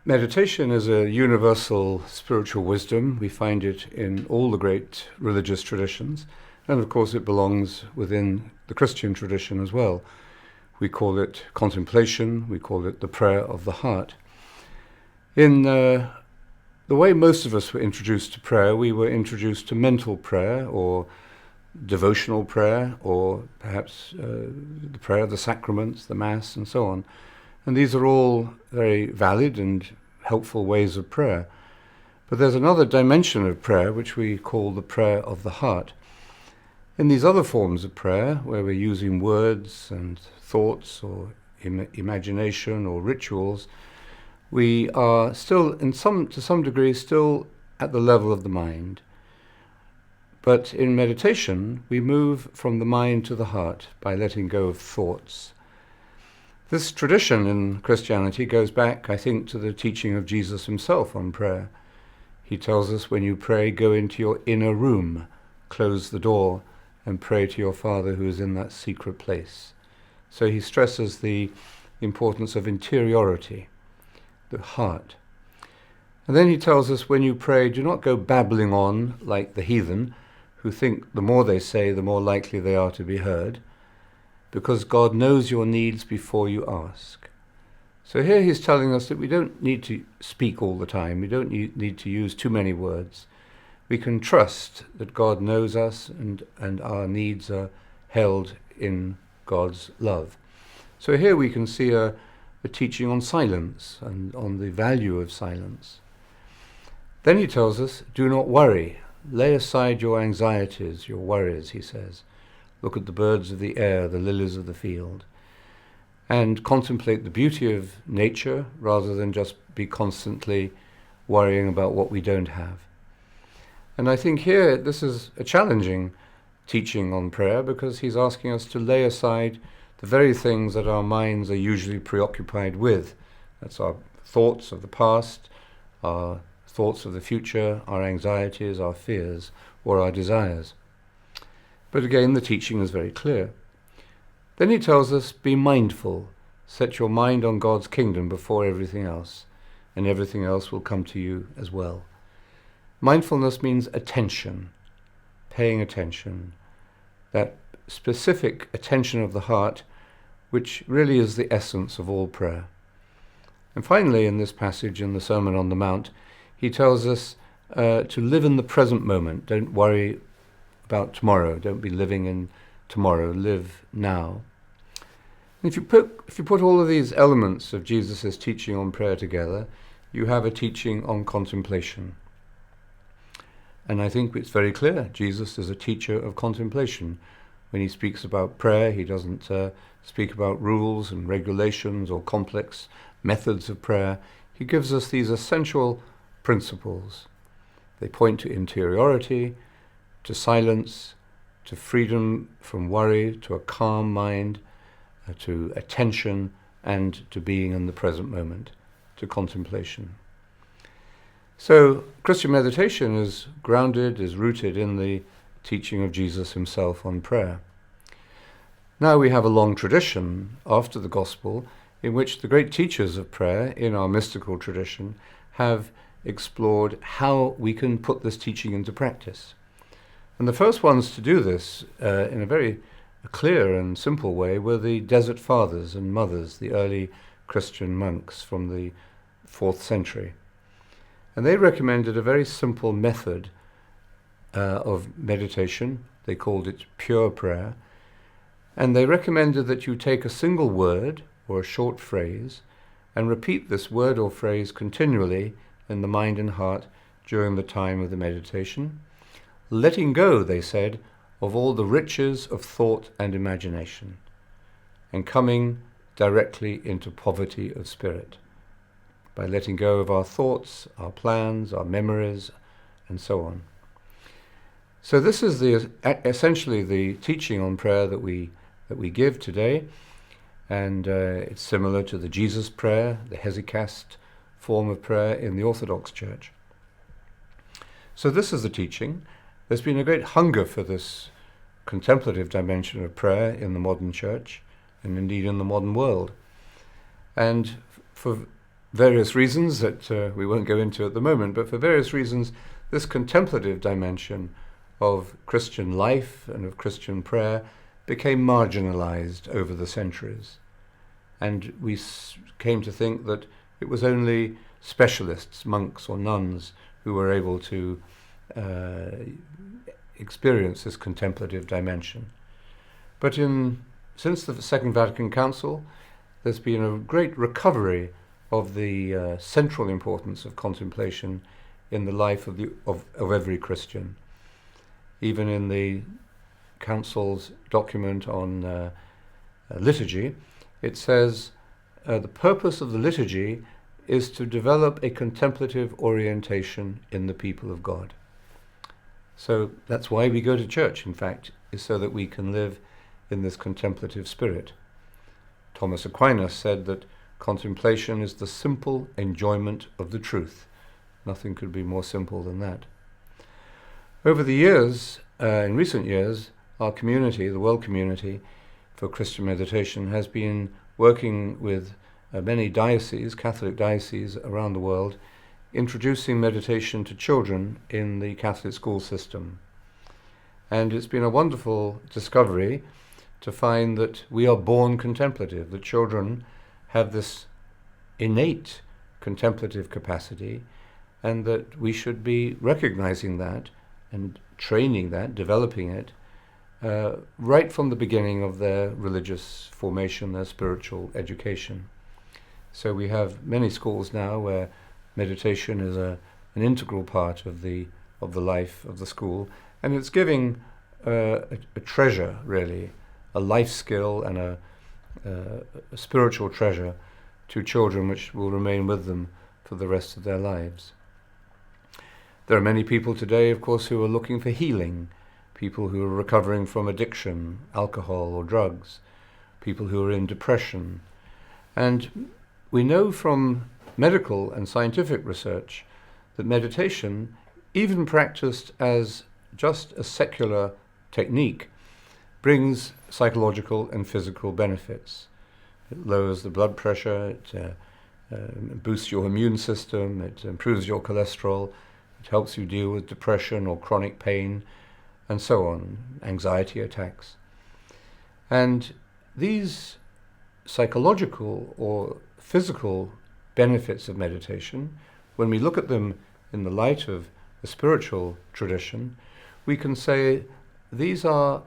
Meditation is a universal spiritual wisdom. We find it in all the great religious traditions, and of course it belongs within the Christian tradition as well. We call it contemplation, we call it the prayer of the heart. In the way most of us were introduced to prayer, we were introduced to mental prayer or devotional prayer, or perhaps the prayer of the sacraments, the Mass, and so on. And these are all very valid and helpful ways of prayer. But there's another dimension of prayer which we call the prayer of the heart. In these other forms of prayer, where we're using words and thoughts or imagination or rituals, we are still, to some degree, still at the level of the mind. But in meditation, we move from the mind to the heart by letting go of thoughts. This tradition in Christianity goes back, I think, to the teaching of Jesus himself on prayer. He tells us, when you pray, go into your inner room, close the door, and pray to your Father who is in that secret place. So he stresses the importance of interiority, the heart. And then he tells us, when you pray, do not go babbling on like the heathen, who think the more they say, the more likely they are to be heard, because God knows your needs before you ask. So here he's telling us that we don't need to speak all the time. We don't need to use too many words. We can trust that God knows us and our needs are held in God's love. So here we can see a teaching on silence and on the value of silence. Then he tells us, do not worry. Lay aside your anxieties, your worries, he says. Look at the birds of the air, the lilies of the field, and contemplate the beauty of nature rather than just be constantly worrying about what we don't have. And I think here this is a challenging teaching on prayer, because he's asking us to lay aside the very things that our minds are usually preoccupied with. That's our thoughts of the past, our thoughts of the future, our anxieties, our fears, or our desires. But again, the teaching is very clear. Then he tells us, be mindful. Set your mind on God's kingdom before everything else, and everything else will come to you as well. Mindfulness means attention, paying attention, that specific attention of the heart, which really is the essence of all prayer. And finally, in this passage in the Sermon on the Mount, he tells us to live in the present moment. Don't worry about tomorrow. Don't be living in tomorrow. Live now. And if you put all of these elements of Jesus' teaching on prayer together, you have a teaching on contemplation. And I think it's very clear. Jesus is a teacher of contemplation. When he speaks about prayer, he doesn't speak about rules and regulations or complex methods of prayer. He gives us these essential principles. They point to interiority, to silence, to freedom from worry, to a calm mind, to attention, and to being in the present moment, to contemplation. So Christian meditation is grounded, is rooted in the teaching of Jesus himself on prayer. Now we have a long tradition after the Gospel in which the great teachers of prayer in our mystical tradition have explored how we can put this teaching into practice. And the first ones to do this in a very clear and simple way were the Desert Fathers and Mothers, the early Christian monks from the 4th century. And they recommended a very simple method of meditation. They called it pure prayer. And they recommended that you take a single word or a short phrase and repeat this word or phrase continually in the mind and heart during the time of the meditation, letting go, they said, of all the riches of thought and imagination, and coming directly into poverty of spirit, by letting go of our thoughts, our plans, our memories, and so on. So this is essentially the teaching on prayer that we give today, and it's similar to the Jesus prayer, the hesychast form of prayer in the Orthodox Church. So this is the teaching. There's been a great hunger for this contemplative dimension of prayer in the modern church, and indeed in the modern world. And for various reasons that we won't go into at the moment, but for various reasons, this contemplative dimension of Christian life and of Christian prayer became marginalized over the centuries. And we came to think that it was only specialists, monks or nuns, who were able to experience this contemplative dimension. But since the Second Vatican Council, there's been a great recovery of the central importance of contemplation in the life of every Christian. Even in the Council's document on liturgy, it says the purpose of the liturgy is to develop a contemplative orientation in the people of God. So that's why we go to church, in fact, is so that we can live in this contemplative spirit. Thomas Aquinas said that contemplation is the simple enjoyment of the truth. Nothing could be more simple than that. Over the years, in recent years, our community, the world community for Christian meditation, has been working with many dioceses, Catholic dioceses around the world, introducing meditation to children in the Catholic school system. And it's been a wonderful discovery to find that we are born contemplative, that children have this innate contemplative capacity, and that we should be recognizing that and training that, developing it, right from the beginning of their religious formation, their spiritual education. So we have many schools now where meditation is an integral part of the life of the school, and it's giving a treasure, really, a life skill and a spiritual treasure to children which will remain with them for the rest of their lives. There are many people today, of course, who are looking for healing, people who are recovering from addiction, alcohol or drugs, people who are in depression. And we know from medical and scientific research that meditation, even practiced as just a secular technique, brings psychological and physical benefits. It lowers the blood pressure, it boosts your immune system, it improves your cholesterol, it helps you deal with depression or chronic pain, and so on, anxiety attacks. And these psychological or physical benefits of meditation, when we look at them in the light of the spiritual tradition, we can say these are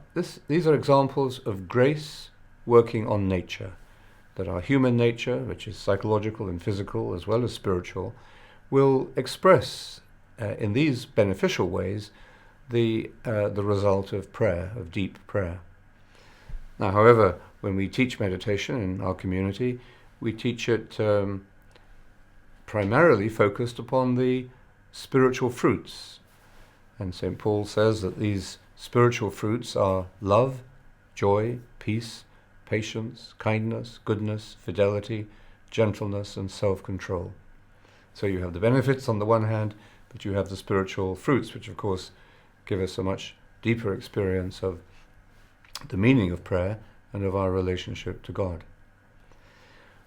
examples of grace working on nature, that our human nature, which is psychological and physical as well as spiritual, will express in these beneficial ways the result of prayer, of deep prayer. Now, however, when we teach meditation in our community, we teach it primarily focused upon the spiritual fruits. And St. Paul says that these spiritual fruits are love, joy, peace, patience, kindness, goodness, fidelity, gentleness, and self-control. So you have the benefits on the one hand, but you have the spiritual fruits, which of course give us a much deeper experience of the meaning of prayer and of our relationship to God.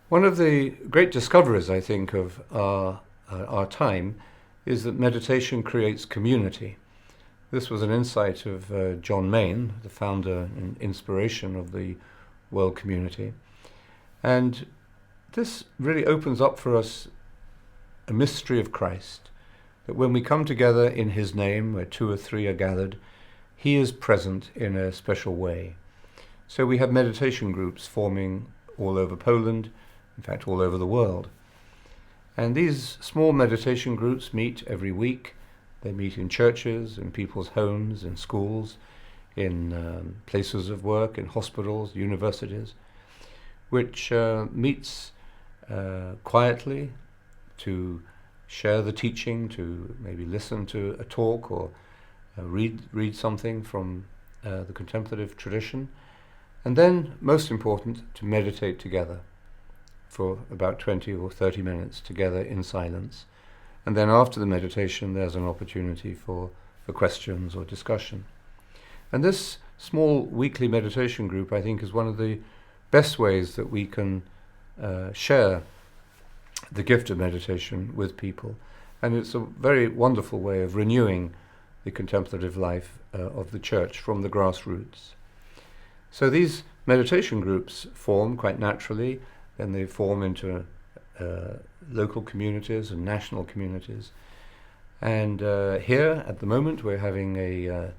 One of the great discoveries, I think, of our time is that meditation creates community. This was an insight of John Main, the founder and inspiration of the world community. And this really opens up for us a mystery of Christ, that when we come together in his name, where two or three are gathered, he is present in a special way. So we have meditation groups forming all over Poland, in fact all over the world. And these small meditation groups meet every week. They meet in churches, in people's homes, in schools, in places of work, in hospitals, universities, which meets quietly to share the teaching, to maybe listen to a talk or read something from the contemplative tradition, and then, most important, to meditate together for about 20 or 30 minutes together in silence. And then after the meditation, there's an opportunity for questions or discussion. And this small weekly meditation group, I think, is one of the best ways that we can share the gift of meditation with people. And it's a very wonderful way of renewing the contemplative life of the church from the grassroots. So these meditation groups form quite naturally, then they form into local communities and national communities. And here at the moment we're having a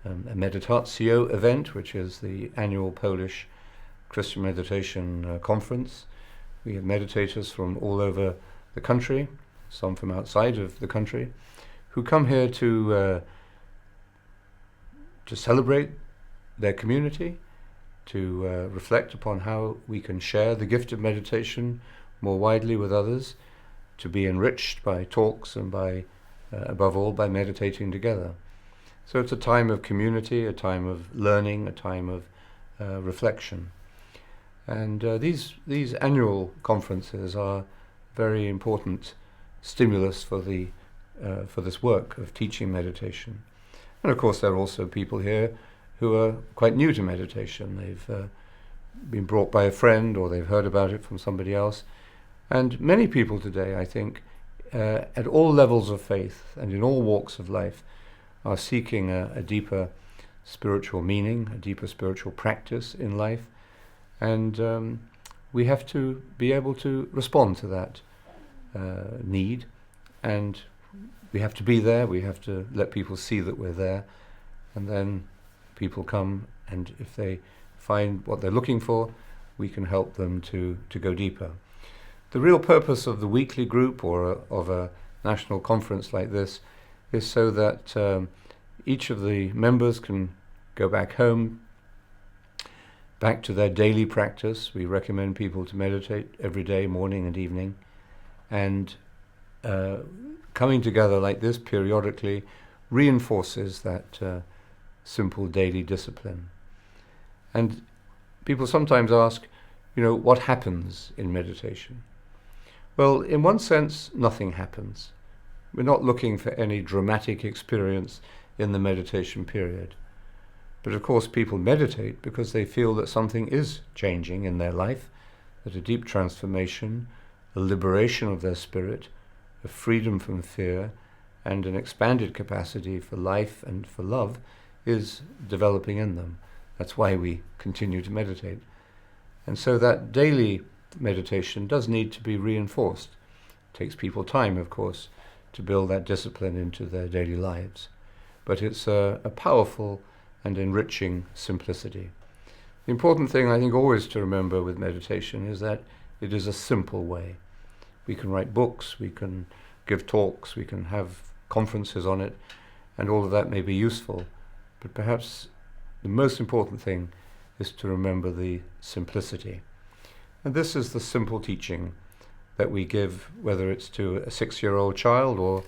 Meditatio event, which is the annual Polish Christian meditation conference. We have meditators from all over the country, some from outside of the country, who come here to celebrate their community, to reflect upon how we can share the gift of meditation more widely with others, to be enriched by talks and by, above all, by meditating together. So it's a time of community, a time of learning, a time of reflection. And these annual conferences are very important stimulus for this work of teaching meditation. And of course there are also people here who are quite new to meditation. They've been brought by a friend, or they've heard about it from somebody else. And many people today, I think, at all levels of faith and in all walks of life, are seeking a deeper spiritual meaning, a deeper spiritual practice in life. And we have to be able to respond to that need, and we have to be there, we have to let people see that we're there, and then people come, and if they find what they're looking for, we can help them to go deeper. The real purpose of the weekly group or of a national conference like this is so that each of the members can go back home, back to their daily practice. We recommend people to meditate every day, morning and evening, and coming together like this periodically reinforces that simple daily discipline. And people sometimes ask, what happens in meditation? Well, in one sense, nothing happens. We're not looking for any dramatic experience in the meditation period. But of course people meditate because they feel that something is changing in their life, that a deep transformation, a liberation of their spirit, a freedom from fear, and an expanded capacity for life and for love is developing in them. That's why we continue to meditate. And so that daily meditation does need to be reinforced. It takes people time, of course, to build that discipline into their daily lives. But it's a powerful and enriching simplicity. The important thing, I think, always to remember with meditation is that it is a simple way. We can write books, we can give talks, we can have conferences on it, and all of that may be useful. But perhaps the most important thing is to remember the simplicity. And this is the simple teaching that we give, whether it's to a 6-year-old child or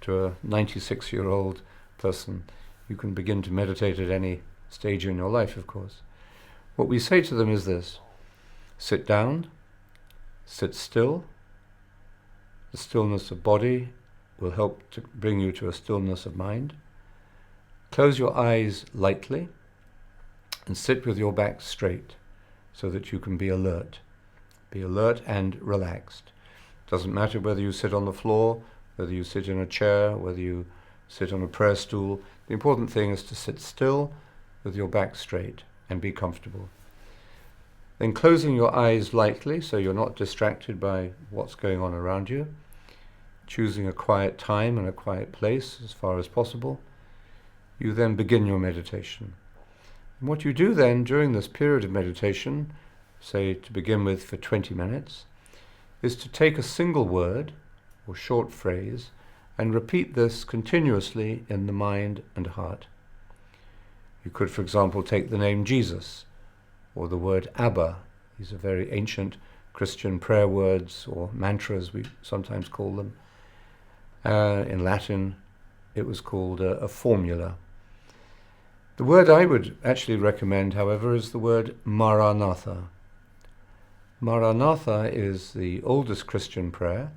to a 96-year-old person. You can begin to meditate at any stage in your life, of course. What we say to them is this: sit down, sit still. The stillness of body will help to bring you to a stillness of mind. Close your eyes lightly and sit with your back straight so that you can be alert. Be alert and relaxed. Doesn't matter whether you sit on the floor, whether you sit in a chair, whether you sit on a prayer stool. The important thing is to sit still with your back straight and be comfortable. Then closing your eyes lightly so you're not distracted by what's going on around you. Choosing a quiet time and a quiet place as far as possible. You then begin your meditation. And what you do then during this period of meditation, say to begin with for 20 minutes, is to take a single word or short phrase and repeat this continuously in the mind and heart. You could, for example, take the name Jesus or the word Abba. These are very ancient Christian prayer words or mantras, we sometimes call them. In Latin, it was called a formula. The word I would actually recommend, however, is the word Maranatha. Maranatha is the oldest Christian prayer.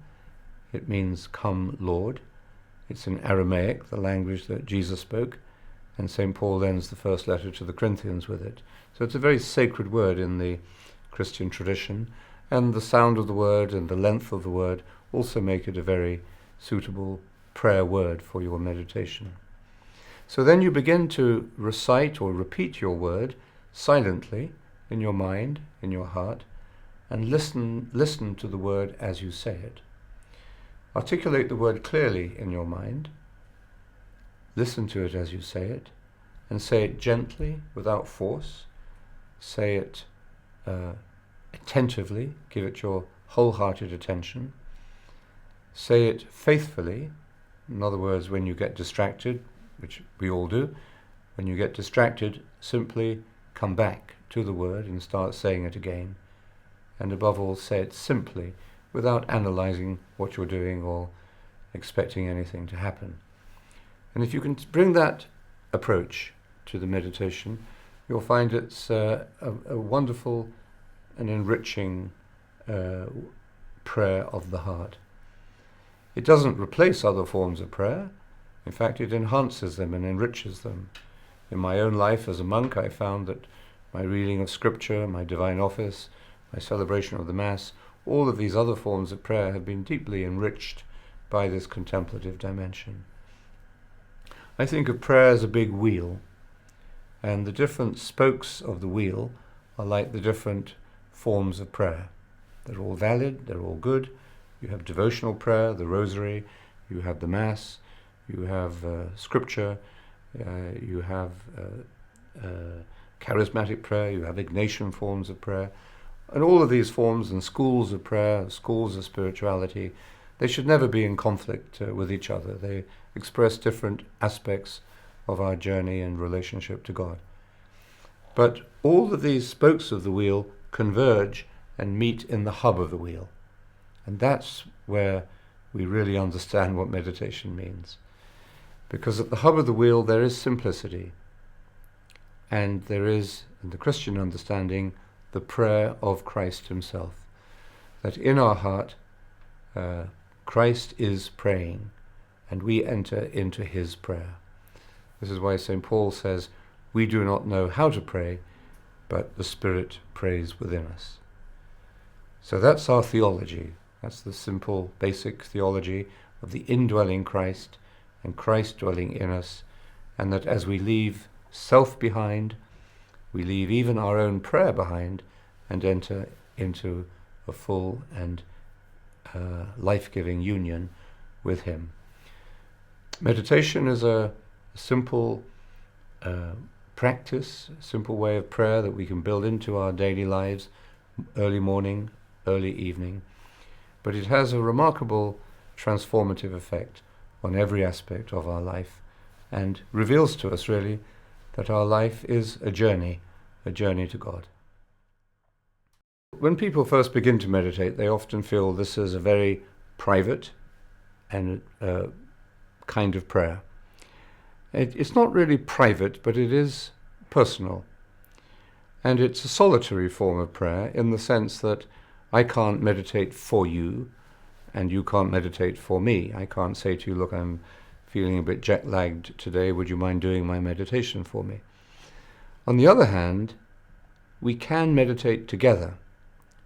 It means, "Come, Lord." It's in Aramaic, the language that Jesus spoke, and St. Paul ends the first letter to the Corinthians with it. So it's a very sacred word in the Christian tradition, and the sound of the word and the length of the word also make it a very suitable prayer word for your meditation. So then you begin to recite or repeat your word silently in your mind, in your heart, and listen to the word as you say it. Articulate the word clearly in your mind, listen to it as you say it, and say it gently, without force. Say it attentively, give it your wholehearted attention. Say it faithfully. In other words, when you get distracted, which we all do, when you get distracted, simply come back to the word and start saying it again. And above all, say it simply, without analyzing what you're doing or expecting anything to happen. And if you can bring that approach to the meditation, you'll find it's a wonderful and enriching prayer of the heart. It doesn't replace other forms of prayer. In fact, it enhances them and enriches them. In my own life as a monk, I found that my reading of scripture, my divine office, my celebration of the Mass, all of these other forms of prayer have been deeply enriched by this contemplative dimension. I think of prayer as a big wheel, and the different spokes of the wheel are like the different forms of prayer. They're all valid, they're all good. You have devotional prayer, the rosary, you have the Mass, you have scripture, you have charismatic prayer, you have Ignatian forms of prayer. And all of these forms and schools of prayer, schools of spirituality, they should never be in conflict with each other. They express different aspects of our journey and relationship to God. But all of these spokes of the wheel converge and meet in the hub of the wheel. And that's where we really understand what meditation means. Because at the hub of the wheel there is simplicity. And there is, in the Christian understanding, the prayer of Christ himself. That in our heart, Christ is praying, and we enter into his prayer. This is why St. Paul says, we do not know how to pray, but the Spirit prays within us. So that's our theology. That's the simple, basic theology of the indwelling Christ and Christ dwelling in us, and that as we leave self behind, we leave even our own prayer behind and enter into a full and life-giving union with him. Meditation is a simple practice, a simple way of prayer that we can build into our daily lives, early morning, early evening. But it has a remarkable transformative effect on every aspect of our life and reveals to us really that our life is a journey to God. When people first begin to meditate, they often feel this is a very private and kind of prayer. It's not really private, but it is personal. And it's a solitary form of prayer in the sense that I can't meditate for you, and you can't meditate for me. I can't say to you, look, I'm feeling a bit jet-lagged today, would you mind doing my meditation for me? On the other hand, we can meditate together,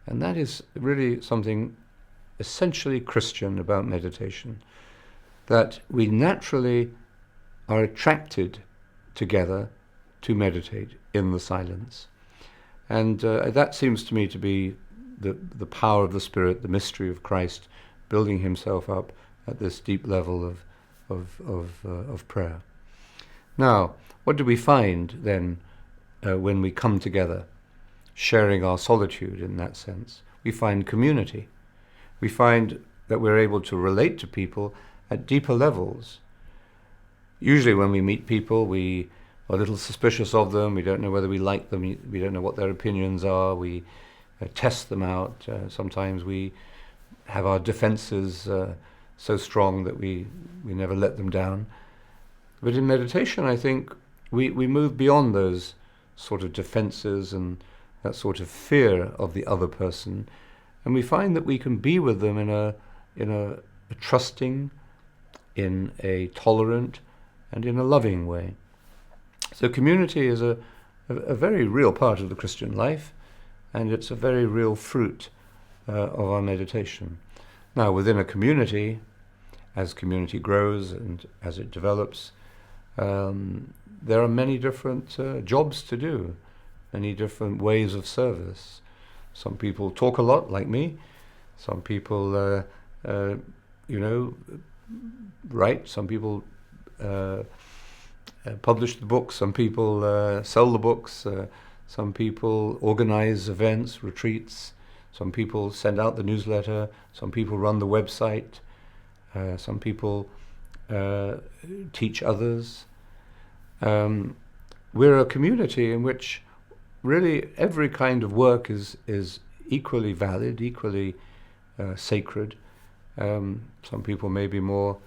and that is really something essentially Christian about meditation, that we naturally are attracted together to meditate in the silence. And that seems to me to be the power of the Spirit, the mystery of Christ building himself up at this deep level of prayer. Now, what do we find then when we come together, sharing our solitude in that sense? We find community. We find that we're able to relate to people at deeper levels. Usually when we meet people, we are a little suspicious of them. We don't know whether we like them. We don't know what their opinions are. We test them out. Sometimes we have our defenses so strong that we never let them down. But in meditation, I think we move beyond those sort of defenses and that sort of fear of the other person, and we find that we can be with them in a trusting, in a tolerant, and in a loving way. So community is a very real part of the Christian life, and it's a very real fruit of our meditation. Now, within a community, as community grows and as it develops, there are many different jobs to do, many different ways of service. Some people talk a lot, like me. Some people, write. Some people publish the books. Some people sell the books. Some people organize events, retreats. Some people send out the newsletter. Some people run the website. Some people teach others. We're a community in which really every kind of work is equally valid, equally sacred. Some people may be more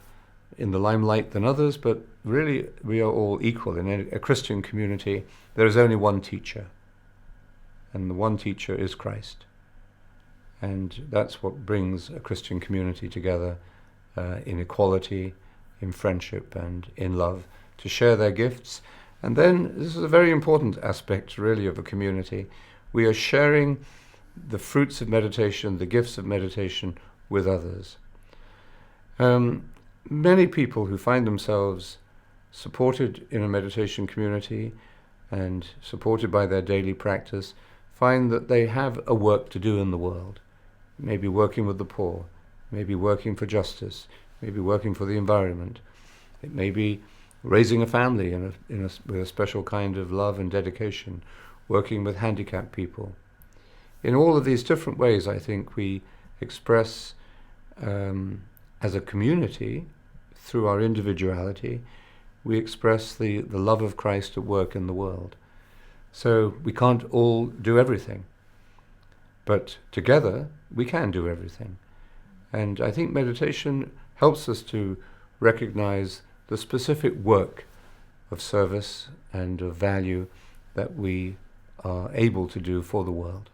in the limelight than others, but really we are all equal. In a Christian community, there is only one teacher, and the one teacher is Christ. And that's what brings a Christian community together, in equality, in friendship, and in love, to share their gifts. And then, this is a very important aspect, really, of a community. We are sharing the fruits of meditation, the gifts of meditation, with others. Many people who find themselves supported in a meditation community and supported by their daily practice find that they have a work to do in the world. Maybe working with the poor, maybe working for justice, maybe working for the environment. It may be raising a family with a special kind of love and dedication, working with handicapped people. In all of these different ways, I think we express, as a community, through our individuality, we express the love of Christ at work in the world. So we can't all do everything, but together we can do everything. And I think meditation helps us to recognize the specific work of service and of value that we are able to do for the world.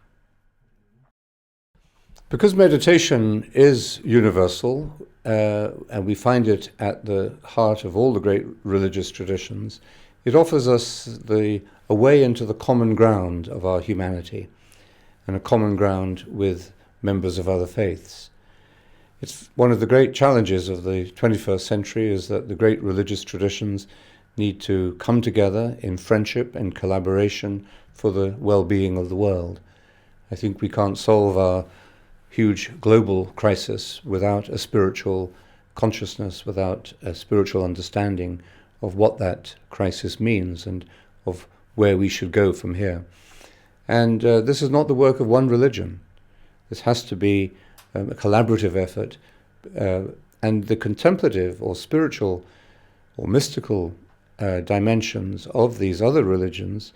Because meditation is universal, and we find it at the heart of all the great religious traditions, it offers us a way into the common ground of our humanity, and a common ground with members of other faiths. It's one of the great challenges of the 21st century is that the great religious traditions need to come together in friendship and collaboration for the well-being of the world. I think we can't solve our huge global crisis without a spiritual consciousness, without a spiritual understanding of what that crisis means and of where we should go from here. And this is not the work of one religion. This has to be a collaborative effort, and the contemplative or spiritual or mystical dimensions of these other religions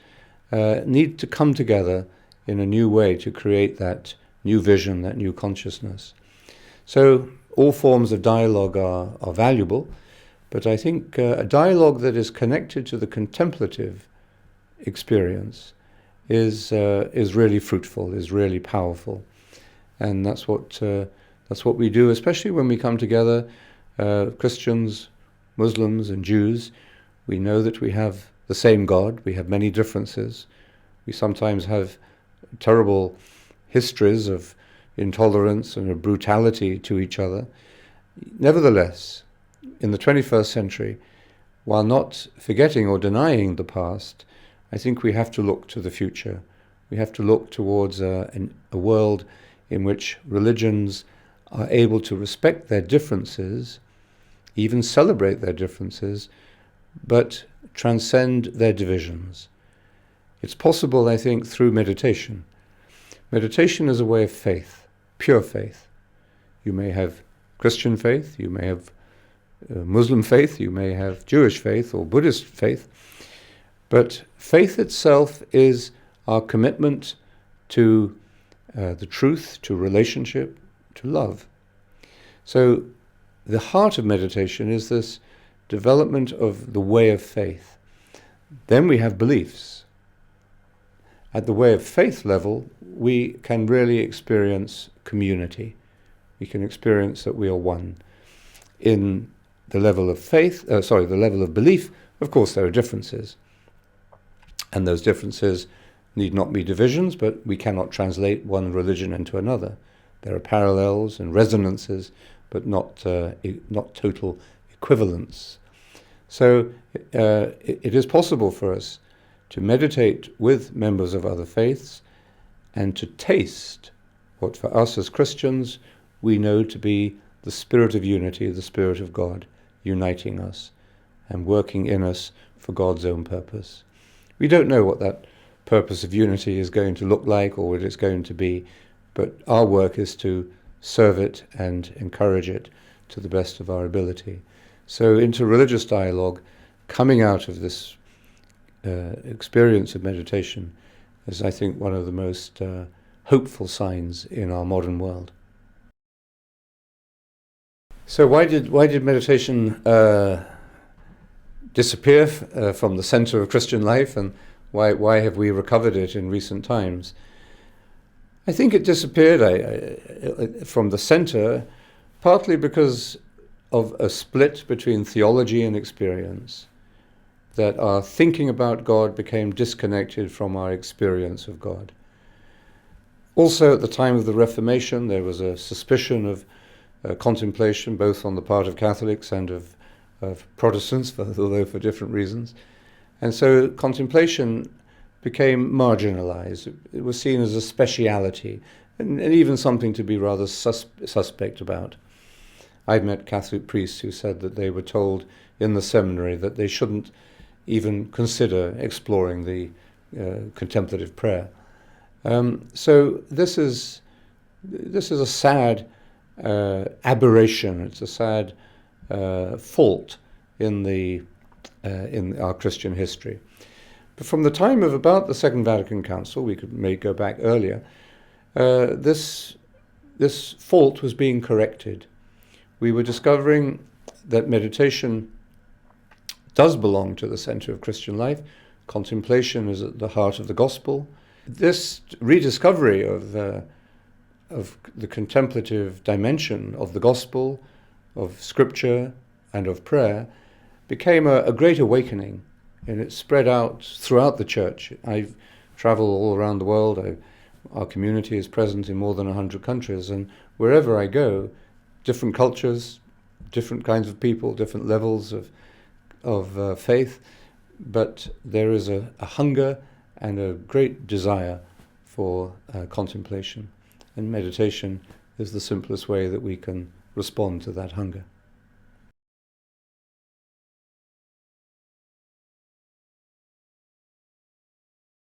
need to come together in a new way to create that new vision, that new consciousness. So all forms of dialogue are valuable, but I think a dialogue that is connected to the contemplative experience is really fruitful, is really powerful. And that's what we do, especially when we come together, Christians, Muslims and Jews. We know that we have the same God, we have many differences. We sometimes have terrible histories of intolerance and of brutality to each other. Nevertheless, in the 21st century, while not forgetting or denying the past, I think we have to look to the future. We have to look towards a world in which religions are able to respect their differences, even celebrate their differences, but transcend their divisions. It's possible, I think, through meditation. Meditation is a way of faith, pure faith. You may have Christian faith, you may have Muslim faith, you may have Jewish faith or Buddhist faith, but faith itself is our commitment to the truth, to relationship, to love. So the heart of meditation is this development of the way of faith. Then we have beliefs. At the way of faith level, we can really experience community. We can experience that we are one. In the level of the level of belief, of course there are differences. And those differences need not be divisions, but we cannot translate one religion into another. There are parallels and resonances, but not total equivalence. So it is possible for us to meditate with members of other faiths and to taste what for us as Christians we know to be the spirit of unity, the Spirit of God, uniting us and working in us for God's own purpose. We don't know what that purpose of unity is going to look like or what it's going to be, but our work is to serve it and encourage it to the best of our ability. So interreligious dialogue, coming out of this experience of meditation, is, I think, one of the most hopeful signs in our modern world. So why did meditation disappear from the center of Christian life, and why have we recovered it in recent times? I think it disappeared from the center partly because of a split between theology and experience, that our thinking about God became disconnected from our experience of God. Also, at the time of the Reformation, there was a suspicion of contemplation, both on the part of Catholics and of Protestants, although for different reasons. And so contemplation became marginalized. It was seen as a speciality, and even something to be rather suspect about. I've met Catholic priests who said that they were told in the seminary that they shouldn't even consider exploring the contemplative prayer. So this is a sad aberration. It's a sad fault in our Christian history. But from the time of about the Second Vatican Council, may go back earlier, this fault was being corrected. We were discovering that meditation does belong to the center of Christian life. Contemplation is at the heart of the gospel. This rediscovery of the contemplative dimension of the gospel, of scripture, and of prayer became a great awakening, and it spread out throughout the church. I've traveled all around the world. Our community is present in more than 100 countries, and wherever I go, different cultures, different kinds of people, different levels of faith, but there is a hunger and a great desire for contemplation. And meditation is the simplest way that we can respond to that hunger.